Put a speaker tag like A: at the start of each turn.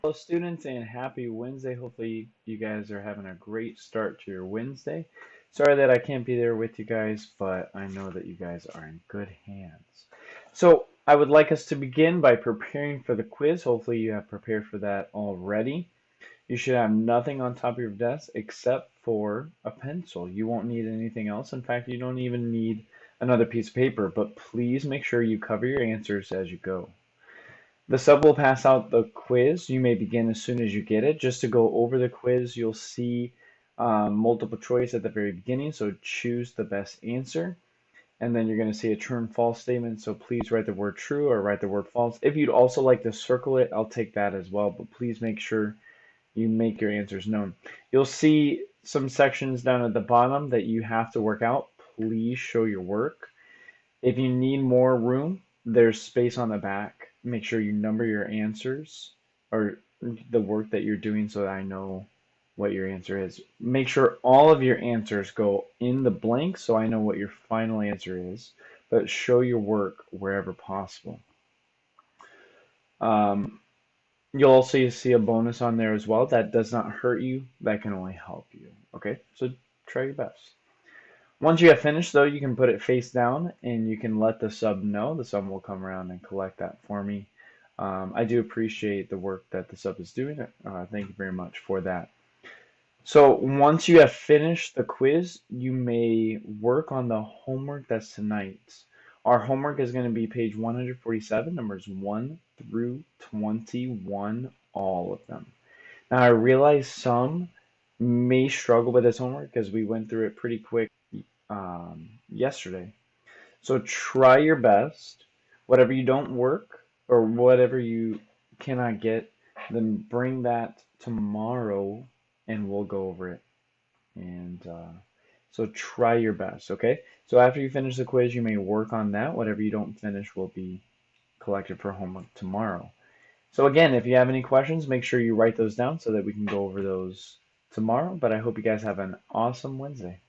A: Hello, students, and happy Wednesday. Hopefully, you guys are having a great start to your Wednesday. Sorry that I can't be there with you guys, but I know that you guys are in good hands. So, I would like us to begin by preparing for the quiz. Hopefully, you have prepared for that already. You should have nothing on top of your desk except for a pencil. You won't need anything else. In fact, you don't even need another piece of paper, but please make sure you cover your answers as you go. The sub will pass out the quiz. You may begin as soon as you get it. Just to go over the quiz, you'll see multiple choice at the very beginning, so choose the best answer. And then you're going to see a true and false statement, so please write the word true or write the word false. If you'd also like to circle it, I'll take that as well, but please make sure you make your answers known. You'll see some sections down at the bottom that you have to work out. Please show your work. If you need more room, there's space on the back. Make sure you number your answers or the work that you're doing so that I know what your answer is. Make sure all of your answers go in the blank so I know what your final answer is, but show your work wherever possible. Um, you'll also see a bonus on there as well. That does not hurt you, that can only help you. Okay, so try your best. Once you have finished, though, you can put it face down and you can let the sub know. The sub will come around and collect that for me. I do appreciate the work that the sub is doing. Thank you very much for that. So once you have finished the quiz, you may work on the homework that's tonight. Our homework is going to be page 147, numbers 1 through 21, all of them. Now, I realize some may struggle with this homework because we went through it pretty quick yesterday. So try your best. Whatever you don't work or whatever you cannot get, then bring that tomorrow and we'll go over it. And so try your best, okay? So after you finish the quiz, you may work on that. Whatever you don't finish will be collected for homework tomorrow. So again, if you have any questions, make sure you write those down so that we can go over those tomorrow. But I hope you guys have an awesome Wednesday.